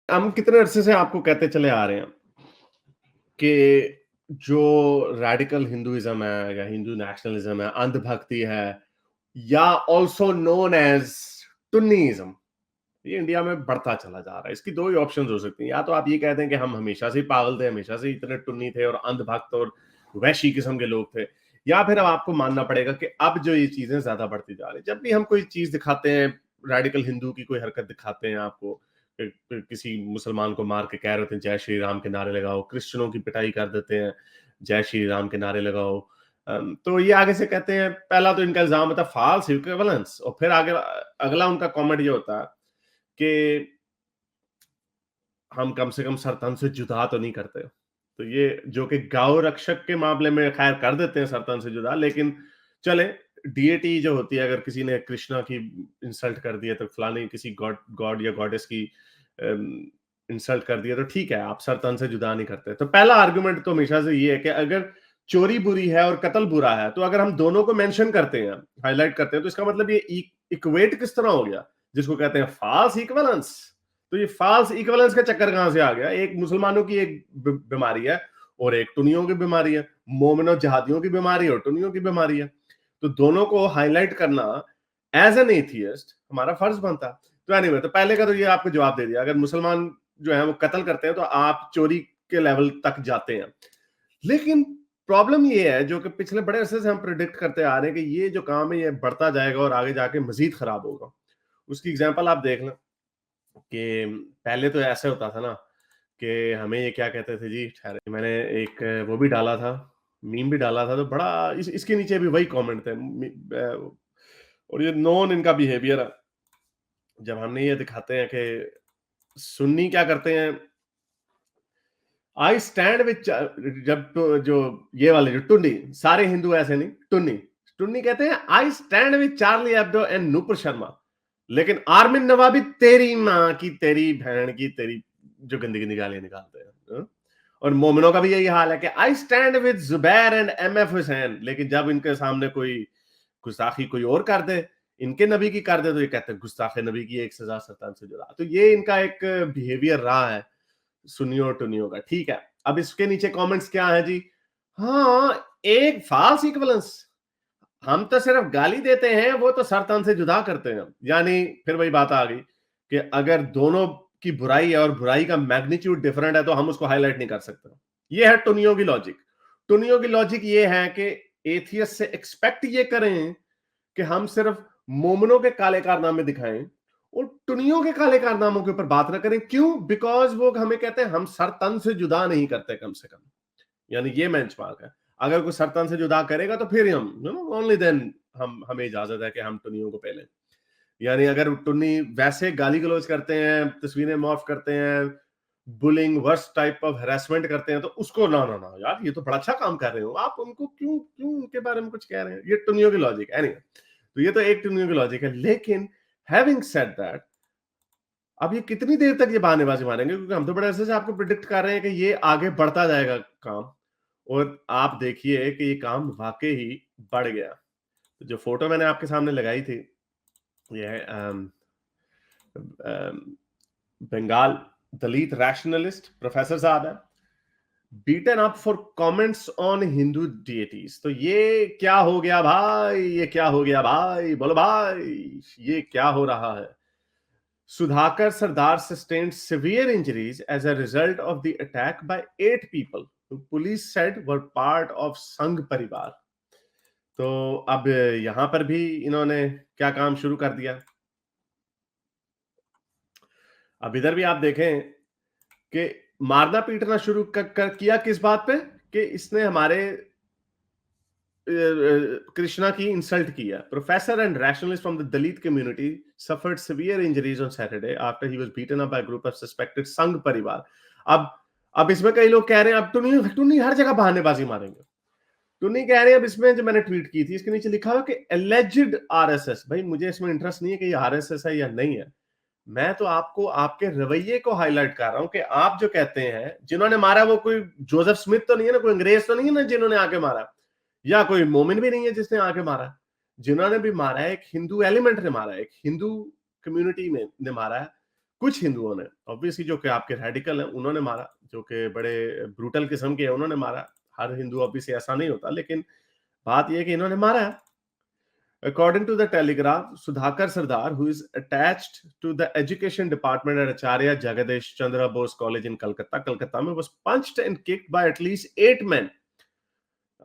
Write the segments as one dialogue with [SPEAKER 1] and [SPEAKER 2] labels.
[SPEAKER 1] हम कितने अरसे से आपको कहते चले आ रहे हैं कि जो रैडिकल हिंदुइज्म है या हिंदू नेशनलिज्म है, अंधभक्ति है या ऑल्सो नोन एज टुन्नीइज्म, ये इंडिया में बढ़ता चला जा रहा है। इसकी दो ही ऑप्शंस हो सकती हैं। या तो आप ये कहते हैं कि हम हमेशा से ही पागल थे, हमेशा से ही इतने टुन्नी थे और अंधभक्त और वैशी किस्म के लोग थे, या फिर अब आपको मानना पड़ेगा कि अब जो ये चीजें ज्यादा बढ़ती जा रही है। जब भी हम कोई चीज दिखाते हैं, रैडिकल हिंदू की कोई हरकत दिखाते हैं आपको, किसी मुसलमान को मार के कह रहे होते हैं जय श्री राम के नारे लगाओ, क्रिश्चियनों की पिटाई कर देते हैं जय श्री राम के नारे लगाओ, तो ये आगे से कहते हैं, पहला तो इनका इल्जाम होता है फॉल्स इक्विवेलेंस, और फिर आगे अगला उनका कमेंट ये होता है कि हम कम से कम सरतन से जुदा तो नहीं करते। तो ये जो कि गौ रक्षक के मामले में खैर कर देते हैं सरतन से जुदा, लेकिन चले, डीएटी जो होती है, अगर किसी ने कृष्णा की इंसल्ट कर दी है तो फलानी किसी गॉड गॉड या गॉडेस की इंसल्ट कर दिया तो ठीक है, आप सरतन से जुदा नहीं करते। तो पहला आर्गुमेंट तो हमेशा से ये है कि अगर चोरी बुरी है और कत्ल बुरा है, तो अगर हम दोनों को मेंशन करते हैं, हाईलाइट करते हैं, तो इसका मतलब ये इक्वेट किस तरह हो गया, जिसको कहते हैं फॉल्स इक्विवेलेंस। तो ये फॉल्स इक्विवेलेंस का चक्कर कहां से आ गया? एक मुसलमानों की एक बीमारी है और एक टुनियों की बीमारी है, मोमिनो जहादियों की बीमारी और टुनियों की बीमारी है। तो दोनों को हाईलाइट करना एज एन एथियस्ट हमारा फर्ज बनता। तो एनीवे, तो पहले का तो ये आपको जवाब दे दिया, अगर मुसलमान जो है वो कत्ल करते हैं तो आप चोरी के लेवल तक जाते हैं। लेकिन प्रॉब्लम ये है, जो कि पिछले बड़े अरसे से हम प्रिडिक्ट करते आ रहे हैं, कि ये जो काम है ये बढ़ता जाएगा और आगे जाके मजीद खराब होगा। उसकी एग्जांपल आप देख लें कि पहले तो ऐसे होता था ना कि हमें ये क्या कहते थे जी, ठहरे, मैंने एक वो भी डाला था, मीम भी डाला था, तो बड़ा इसके नीचे भी वही कमेंट थे, और ये नॉन इनका बिहेवियर है। जब हमने ये दिखाते हैं कि सुन्नी क्या करते हैं, आई स्टैंड विद, जब तो जो ये वाले जो टुन्नी, सारे हिंदू ऐसे नहीं, टुन्नी टुन्नी कहते हैं आई stand with Charlie Abdo and Nupur Sharma, लेकिन आर्मिन नवाबी तेरी माँ की, तेरी बहन की, तेरी, जो गंदी गंदी गालियां निकालते हैं, हाँ? और मोमिनों का भी यही हाल है कि I stand with Zubair and M F Hussain, लेकिन जब इनके सामने कोई गुस्ताखी कोई और कर दे, इनके नबी की कर दे, तो ये कहते हैं गुस्ताखे नबी की एक सजा सरतान से जुड़ा। तो ये इनका एक बिहेवियर रहा है सुनियो टुनियो का। ठीक है, अब इसके नीचे कमेंट्स क्या है जी? हाँ, एक फॉल्स इक्विवेलेंस, हम तो सिर्फ गाली देते हैं, वो तो सरतन से जुदा करते हैं। यानी फिर वही बात आ गई कि अगर दोनों की बुराई है और बुराई का मैग्नीट्यूड डिफरेंट है तो हम उसको हाईलाइट नहीं कर सकते। ये है टुनियो की लॉजिक। टुनियो की लॉजिक ये है कि एथियस्ट से एक्सपेक्ट ये करें कि हम सिर्फ मोमनों के काले कारनामे दिखाएं और टुनियों के काले कारनामों के ऊपर बात ना करें। क्यों? बिकॉज वो हमें कहते हैं हम सर तन से जुदा नहीं करते, कम से कम। यानी ये बेंचमार्क है। अगर कोई सर तन से जुदा करेगा तो फिर हम ओनली देन हम हमें इजाजत है कि हम टुनियों को पहले। यानी अगर टुन्नी वैसे गाली गलौज करते हैं, तस्वीरें मॉर्फ करते हैं, bullying, worst type of harassment करते हैं, तो उसको ना ना ना यार, ये तो बड़ा अच्छा काम कर रहे हो आप, उनको क्यों क्यों उनके बारे में कुछ कह रहे हैं? ये टुनियों की लॉजिक है। तो ये तो एक टुनियों की लॉजिक है। लेकिन हैविंग सेड दैट, अब ये कितनी देर तक ये बहानेबाजी मारेंगे? क्योंकि हम तो बड़े अरसे से आपको प्रिडिक्ट कर रहे हैं कि ये आगे बढ़ता जाएगा काम, और आप देखिए कि ये काम वाकई ही बढ़ गया। तो जो फोटो मैंने आपके सामने लगाई थी, ये है बंगाल दलित रैशनलिस्ट प्रोफेसर साहब है, beaten up for comments on Hindu deities. तो ये क्या हो गया भाई, ये क्या हो गया भाई, बोलो भाई, ये क्या हो रहा है? Sudhakar Sardar sustained severe injuries as a result of the attack by 8 people who police said were part of संघ परिवार। तो अब यहां पर भी इन्होंने क्या काम शुरू कर दिया? अब इधर भी आप देखें कि मारना पीटना शुरू किया किस बात पे? कि इसने हमारे कृष्णा की इंसल्ट किया। Professor and rationalist from the Dalit community suffered severe injuries on Saturday after he was beaten up by a group of suspected संघ परिवार। अब इसमें कई लोग कह रहे हैं अब टुन्नी हर जगह बहानेबाजी मारेंगे। टुन्नी कह रहे हैं, अब इसमें जो मैंने ट्वीट की थी इसके नीचे लिखा हुआ कि एलिजिड आरएसएस। भाई मुझे इसमें इंटरेस्ट नहीं है कि ये आरएसएस है या नहीं है, मैं तो आपको आपके रवैये को हाईलाइट कर रहा हूं कि आप जो कहते हैं जिन्होंने मारा वो कोई जोसेफ स्मिथ तो नहीं है ना, कोई अंग्रेज तो नहीं है ना जिन्होंने आके मारा, या कोई मोमिन भी नहीं है जिसने आके मारा। जिन्होंने भी मारा है एक हिंदू एलिमेंट ने मारा है, एक हिंदू कम्युनिटी में ने मारा है। कुछ हिंदुओं ने ऑब्वियसली जो कि आपके रेडिकल हैं उन्होंने मारा, जो कि बड़े ब्रूटल किस्म के हैं उन्होंने मारा। हर हिंदू ऑब्वियसली ऐसा नहीं होता, लेकिन बात यह है कि इन्होंने मारा है। According to the Telegraph, Sudhakar Sardar, who is attached to the education department at Acharya Jagadish Chandra Bose College in Calcutta में was punched and kicked by at least 8 men.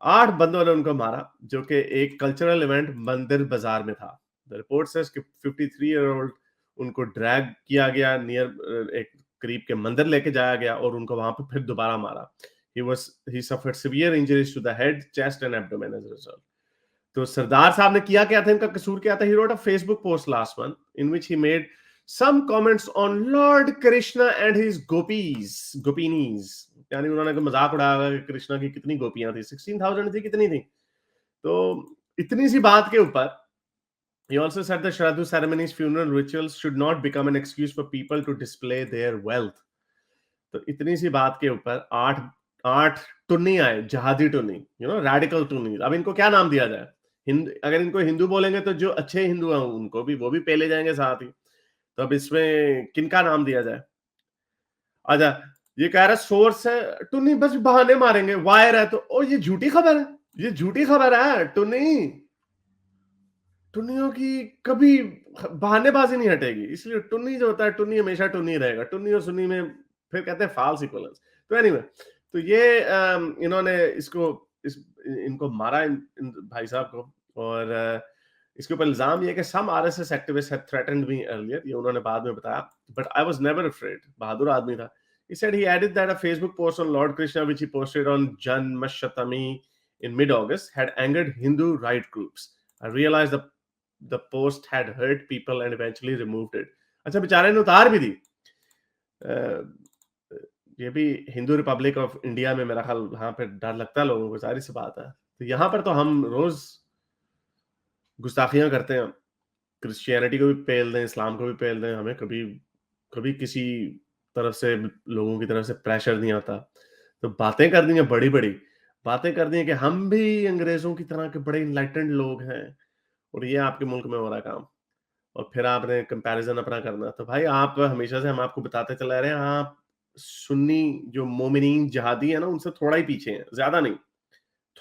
[SPEAKER 1] 8 बंदों ने उनको मारा, जो कि एक कल्चरल इवेंट मंदिर बाजार में था। The report says कि 53-year-old उनको ड्रैग किया गया नियर एक करीब के मंदिर लेके जाया गया और उनको वहां पे फिर दोबारा मारा। He suffered severe injuries to the head, chest and abdomen as a result. तो सरदार साहब ने किया क्या था, इनका कसूर क्या था? He wrote a Facebook post last month in which he made some comments on Lord Krishna and his gopinis. यानी उन्होंने मजाक उड़ाया कि कृष्णा की कितनी गोपियां थी, 16,000 थी, कितनी थी? तो इतनी सी बात के ऊपर he also said that Shraddha ceremonies, funeral rituals should not become an excuse for people to display their wealth. तो इतनी सी बात के ऊपर आठ टुन्नी आए, जहादी टुन्नी, रेडिकल टुन्नी। अब इनको क्या नाम दिया जाए? अगर इनको हिंदू बोलेंगे तो जो अच्छे हिंदू हैं उनको भी वो भी पेले जाएंगे साथ ही। तो अब इसमें किनका नाम दिया जाए? अच्छा, ये कह रहा सोर्स है टुन्नी, बस बहाने मारेंगे, वायर है तो ओ ये झूठी खबर है, ये झूठी खबर है। टुन्नियों की कभी बहानेबाजी नहीं हटेगी, इसलिए टुन्नी जो होता है टुन्नी हमेशा टुन्नी रहेगा। टुन्नी और सुन्नी में फिर कहते हैं फॉल्स इक्विवेलेंस। तो एनीवे, तो ये इन्होंने इनको मारा इन भाई साहब को, और इसके ऊपर इल्जाम ये कि some RSS activist had threatened me earlier, ये उन्होंने बाद में बताया, but I was never afraid. बहादुर आदमी था। He said he added that a Facebook post on Lord Krishna which he posted on Janmashtami in mid-August had angered Hindu right groups. I realized the post had hurt people and eventually removed it. अच्छा, बेचारे ने उतार भी दी। ये भी Hindu Republic of India में मेरा ख्याल वहां पे डर लगता है लोगों को, सारी सी बात है। तो यहाँ पर तो हम रोज गुस्ताखियां करते हैं, क्रिश्चियनिटी को भी पेल दें, इस्लाम को भी पेल दें, हमें कभी कभी किसी तरफ से लोगों की तरफ से प्रेशर नहीं आता। तो बातें कर दी हैं, बड़ी बड़ी बातें कर दी हैं कि हम भी अंग्रेजों की तरह के बड़े इनलाइटेंड लोग हैं और ये आपके मुल्क में हो रहा है काम, और फिर आपने कंपैरिजन अपना करना। तो भाई आप हमेशा से हम आपको बताते चले आ रहे हैं, आप सुन्नी जो मोमिनीन जिहादी है ना उनसे थोड़ा ही पीछे हैं, ज्यादा नहीं,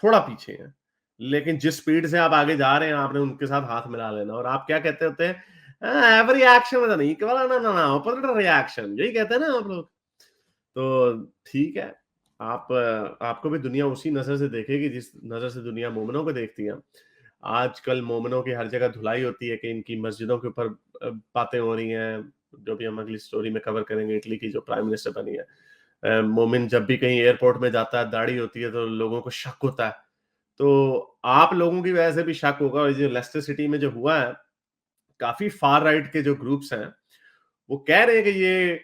[SPEAKER 1] थोड़ा पीछे हैं। लेकिन जिस स्पीड से आप आगे जा रहे हैं आपने उनके साथ हाथ मिला लेना। और आप क्या कहते होते हैं, एवरी एक्शन में नहीं केवल ना ऑपोजिट रिएक्शन, यही कहते हैं ना आप लोग। तो ठीक है, आपको भी दुनिया उसी नजर से देखेगी जिस नजर से दुनिया मोमिनों को देखती है। आजकल मोमिनों की हर जगह धुलाई होती है कि इनकी मस्जिदों के ऊपर बातें हो रही हैं, जो भी हम अगली स्टोरी में कवर करेंगे, इटली की जो प्राइम मिनिस्टर बनी है। मोमिन जब भी कहीं एयरपोर्ट में जाता है, दाढ़ी होती है तो लोगों को शक होता है। तो आप लोगों की वजह से भी शक होगा। और जो लेस्टर सिटी में जो हुआ है, काफी फार राइट के जो ग्रुप्स हैं वो कह रहे हैं कि ये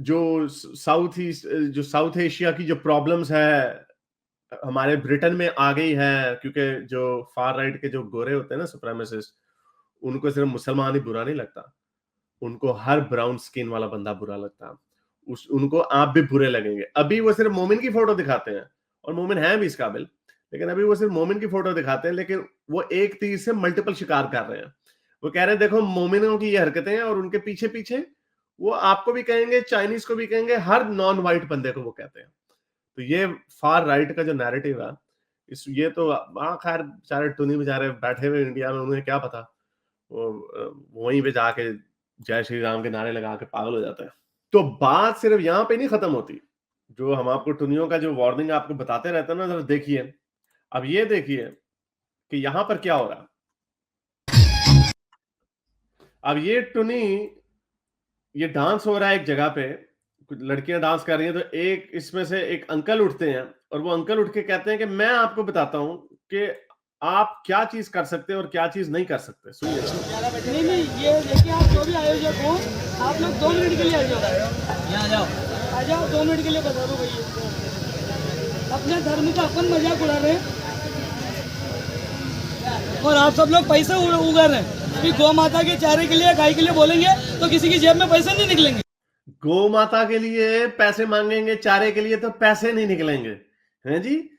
[SPEAKER 1] जो साउथ एशिया की जो प्रॉब्लम्स है हमारे ब्रिटेन में आ गई है, क्योंकि जो फार राइट के जो गोरे होते हैं ना सुप्रीमेसिस्ट, उनको सिर्फ मुसलमान ही बुरा नहीं लगता, उनको हर ब्राउन स्किन वाला बंदा बुरा लगता है। उनको आप भी बुरे लगेंगे। अभी वो सिर्फ मोमिन की फोटो दिखाते हैं, और मोमिन है भी इस काबिल, लेकिन अभी वो सिर्फ मोमिन की फोटो दिखाते हैं, लेकिन वो एक तीर से मल्टीपल शिकार कर रहे हैं। वो कह रहे हैं देखो मोमिनों की ये हरकतें हैं, और उनके पीछे पीछे वो आपको भी कहेंगे, चाइनीज को भी कहेंगे, हर नॉन व्हाइट बंदे को वो कहते हैं। तो ये फार राइट का जो नैरेटिव है, ये तो खैर बेचारे टुनी बेचारे बैठे हुए इंडिया में, उन्हें क्या पता, वो वहीं पे जाके जय श्री राम के नारे लगा के पागल हो जाते हैं। तो बात सिर्फ यहाँ पे नहीं खत्म होती। जो हम आपको टुनियों का जो वार्निंग आपको बताते रहते हैं ना, जरा देखिए, अब ये देखिए कि यहाँ पर क्या हो रहा है। अब ये टुनी, ये डांस हो रहा है एक जगह पे, कुछ लड़कियां डांस कर रही हैं, तो एक इसमें से एक अंकल उठते हैं, और वो अंकल उठ के कहते हैं कि मैं आपको बताता हूं कि आप क्या चीज कर सकते हैं और क्या चीज नहीं कर सकते। सुनिए।
[SPEAKER 2] नहीं, ये देखिए, आप जो भी आयोजक हो, आप लोग 2 मिनट के लिए आ जाओ, आ जाओ 2 मिनट के लिए बता दो भैया, अपने धर्म का अपन मजाक उड़ा रहे हैं और आप सब लोग पैसे उगा रहे हैं। अभी गौ माता के चारे के लिए, गाय के लिए बोलेंगे तो किसी की जेब में पैसे नहीं निकलेंगे।
[SPEAKER 1] गौ माता के लिए पैसे मांगेंगे, चारे के लिए तो पैसे नहीं निकलेंगे, हैं जी।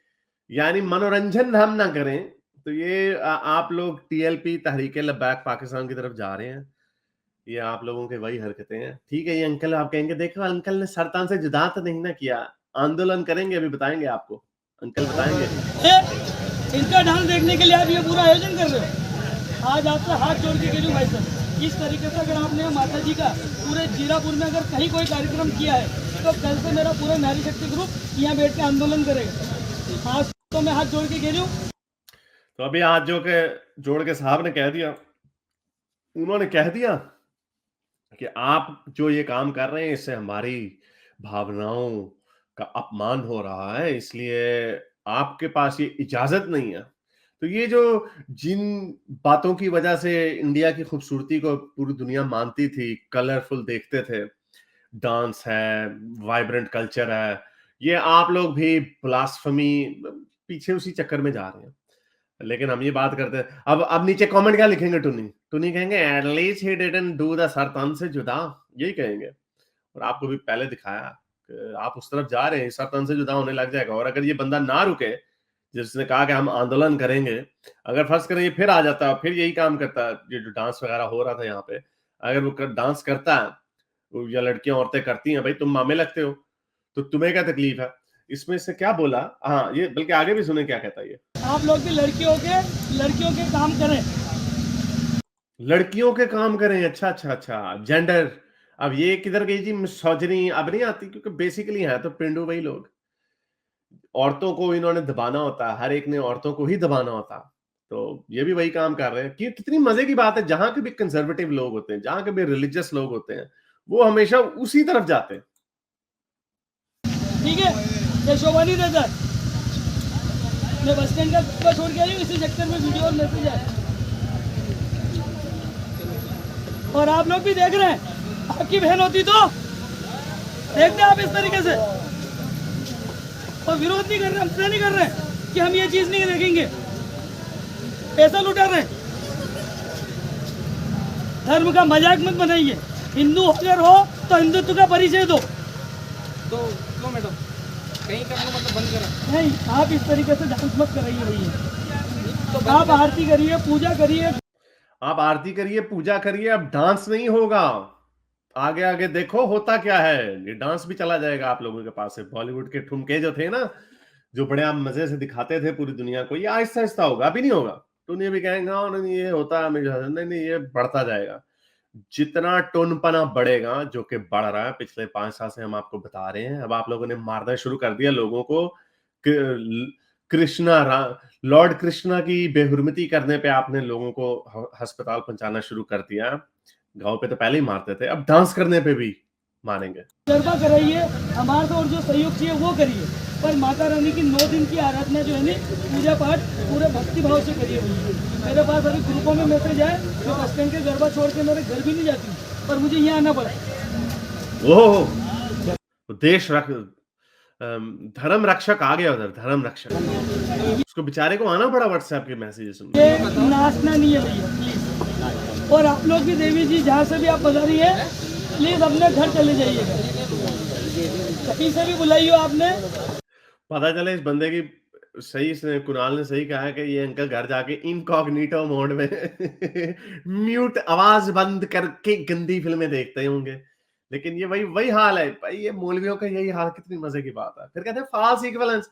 [SPEAKER 1] यानी मनोरंजन हम ना करें। तो ये आप लोग टीएलपी तहरीक लब्बैक पाकिस्तान की तरफ जा रहे हैं, ये आप लोगों के वही हरकतें हैं। ठीक है, ये अंकल आप कहेंगे देखो अंकल ने सरतान से जुदा तो नहीं ना किया, आंदोलन करेंगे, अभी बताएंगे आपको, अंकल बताएंगे।
[SPEAKER 2] इनका डांस देखने के लिए आप ये पूरा आयोजन कर रहे हो। आज आपसे हाथ जोड़ के कह रही हूँ भाई साहब, इस तरीके से अगर आपने माता जी का पूरे जीरापुर में अगर कहीं कोई कार्यक्रम किया है तो कल से मेरा पूरा नारी शक्ति ग्रुप यहाँ बैठ के आंदोलन करेगा। आज तो मैं हाथ जोड़ के कह रही हूँ।
[SPEAKER 1] तो अभी हाथ जोड़ के साहब ने कह दिया, उन्होंने कह दिया कि आप जो ये काम कर रहे हैं इससे हमारी भावनाओं का अपमान हो रहा है, इसलिए आपके पास ये इजाजत नहीं है। तो ये जो जिन बातों की वजह से इंडिया की खूबसूरती को पूरी दुनिया मानती थी, कलरफुल देखते थे, डांस है, वाइब्रेंट कल्चर है, ये आप लोग भी ब्लास्फेमी पीछे उसी चक्कर में जा रहे हैं। लेकिन हम ये बात करते हैं, अब नीचे कमेंट क्या लिखेंगे टुनी कहेंगे at least he didn't do the सरतन से जुदा, यही कहेंगे। और आपको भी पहले दिखाया कि आप उस तरफ जा रहे हैं, सरतन से जुदा होने लग जाएगा। और अगर ये बंदा ना रुके, जिसने कहा कि हम आंदोलन करेंगे, अगर फर्ज करें ये फिर आ जाता, फिर यही काम करता, ये जो डांस वगैरह हो रहा था यहाँ पे, अगर वो डांस करता है या लड़कियां औरतें करती हैं, भाई तुम मामे लगते हो, तो तुम्हें क्या तकलीफ है? इसमें से क्या बोला, हाँ ये बल्कि आगे भी सुने क्या कहता है ये,
[SPEAKER 2] आप लोग भी लड़कियों के काम करें,
[SPEAKER 1] लड़कियों के काम करें। अच्छा, जेंडर, अब ये किधर गई जी मिसोजिनी, अब नहीं आती, क्योंकि बेसिकली है तो पिंडू वही लोग, औरतों को इन्होंने दबाना होता, हर एक ने औरतों को ही दबाना होता। तो ये भी वही काम कर रहे हैं। कि कितनी मजे की बात है, जहां के भी कंजर्वेटिव लोग होते हैं, जहां के भी रिलीजियस लोग होते हैं, वो हमेशा उसी तरफ जाते हैं।
[SPEAKER 2] ठीक है, ये शोभा नहीं देता। मैं बस स्टैंड का छोड़ के आई हूँ, इसी चक्कर में वीडियो और मैसेज है। और आप लोग भी देख रहे हैं, आपकी बहन होती तो देखते आप इस तरीके से, और विरोध नहीं कर रहे, हम नहीं कर रहे हैं कि हम ये चीज नहीं देखेंगे, पैसा लुटा रहे हैं। धर्म का मजाक मत बनाइए। हिंदू अगर हो तो हिंदुत्व का परिचय दो।
[SPEAKER 3] तो मैडम कहीं करना मतलब बंद करा
[SPEAKER 2] नहीं, आप इस तरीके से डांस मत कराइए भैया। तो आप आरती करिए, पूजा करिए,
[SPEAKER 1] आप आरती करिए, पूजा करिए, अब डांस नहीं होगा। आगे आगे देखो होता क्या है, ये डांस भी चला जाएगा आप लोगों के पास से। बॉलीवुड के ठुमके जो थे ना, जो बड़े आप मजे से दिखाते थे पूरी दुनिया को, ये आहिस्ता आहिस्ता होगा, अभी नहीं होगा। टुनी भी कहेंगे नहीं ये होता है, नहीं ये बढ़ता जाएगा। जितना टुनपना बढ़ेगा, जो कि बढ़ रहा है पिछले 5 साल से, हम आपको बता रहे हैं। अब आप लोगों ने मारना शुरू कर दिया लोगों को, लॉर्ड कृष्णा की बेहुरमती करने पे आपने लोगों को अस्पताल पहुंचाना शुरू कर दिया। गांव पे तो पहले ही मारते थे, अब डांस करने पे भी मारेंगे।
[SPEAKER 2] गरबा कराइए, हमारे तो और जो सहयोग चाहिए वो करिए, पर माता रानी की 9 दिन की आराधना जो है नी, पूजा पाठ पूरे भक्ति भाव से करिए। मेरे पास अभी ग्रुपों में मैसेज आए, मैं बस स्टैंड के गरबा छोड़ के मेरे घर भी नहीं जाती हूँ, पर मुझे यहाँ आना पड़ा।
[SPEAKER 1] ओह, देश धर्म रक्षक आ गया उधर, धर्म रक्षक, उसको बेचारे को आना पड़ा व्हाट्सएप के मैसेजेस में।
[SPEAKER 2] ये नाचना नहीं है भैया प्लीज। और आप लोग भी देवी जी जहाँ से भी आप पधारिए, प्लीज अपने घर चले जाइएगा, कहीं से भी बुलाइए आपने।
[SPEAKER 1] पता चले इस बंदे की सही से, कुणाल ने सही कहा है कि ये अंकल घर जाके इनकॉग्निटो मोड में म्यूट आवाज बंद करके गंदी फिल्में देखते होंगे। लेकिन ये वही हाल है भाई, ये मौलवियों का यही हाल। कितनी मजे की बात है। फिर कहते हैं फॉल्स इक्विवेलेंस,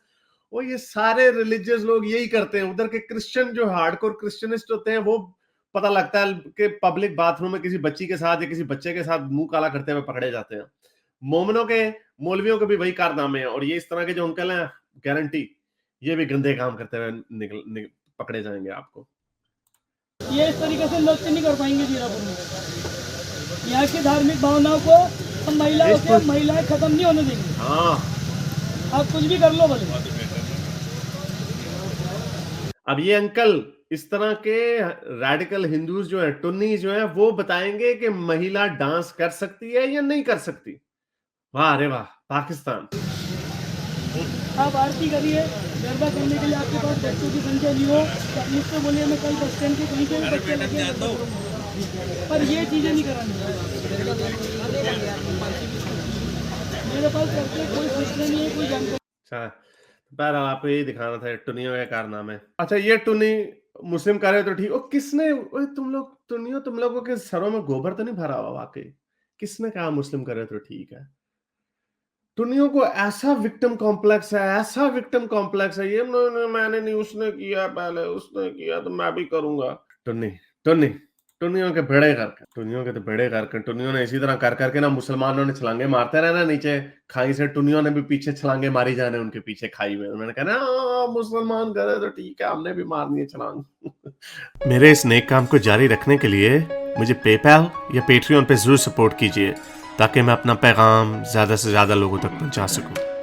[SPEAKER 1] वो ये सारे रिलीजियस लोग यही करते हैं। उधर के क्रिश्चियन जो हार्डकोर क्रिश्चियनिस्ट होते हैं, वो पता लगता है कि पब्लिक बाथरूम में किसी बच्ची के साथ या किसी बच्चे के साथ मुंह काला करते हुए पकड़े जाते हैं। मोमनों के, मौलवियों के भी वही कारनामे हैं। और ये इस तरह के जो अंकल हैं, गारंटी ये भी गंदे काम करते हुए पकड़े जाएंगे आपको।
[SPEAKER 2] ये इस तरीके से लोग नहीं कर पाएंगे जीरापुर में। यहाँ की धार्मिक भावनाओं को हम महिलाएं खत्म नहीं होने देंगे।
[SPEAKER 1] हाँ,
[SPEAKER 2] आप कुछ भी कर लो भले।
[SPEAKER 1] अब ये अंकल इस तरह के रेडिकल हिंदूज जो है, टुन्नी जो है, वो बताएंगे कि महिला डांस कर सकती है या नहीं कर सकती। वाह अरे वाह, पाकिस्तान।
[SPEAKER 2] आप आरती करिए, गरबा करने के लिए आपके पास बच्चों की संख्या नहीं हो तो आप मुझसे बोलिए, मैं कल बस स्टैंड के कहीं पे भी बच्चे लगे, पर ये चीजें नहीं करानी। मेरे पास करके कोई सूचना नहीं है, कोई जानकारी।
[SPEAKER 1] अच्छा, बहरहाल आपको यही दिखाना था टुनियों का कारनामा है। अच्छा, ये टुनी मुस्लिम कर रहे हो तो ठीक। ओ किसने, ओए तुम लोगों के सरों में गोबर तो नहीं भरा हुआ वाकई? किसने कहा मुस्लिम कर रहे हो तो ठीक है? टुन्नियों को ऐसा विक्टिम कॉम्प्लेक्स है, ऐसा विक्टिम कॉम्प्लेक्स है, ये मैंने नहीं, उसने किया पहले, उसने किया तो मैं भी करूंगा। टुन्नी टुन्नी टुन्नियों के बेड़े कर, टुन्नियों के तो बेड़े कर, टुन्नियों ने इसी तरह कर करके ना मुसलमानों ने छलांगे मारते रहना नीचे खाई से, टुन्नियों ने भी पीछे छलांगे मारी जाने उनके पीछे खाई में। उन्होंने कहा ना मुसलमान करे तो ठीक है, हमने भी मारनी है छलांग। मेरे इस नेक काम को जारी रखने के लिए मुझे पेपैल या पेट्रियन पे जरूर सपोर्ट कीजिए, ताकि मैं अपना पैगाम ज्यादा से ज्यादा लोगों तक पहुंचा सकूं।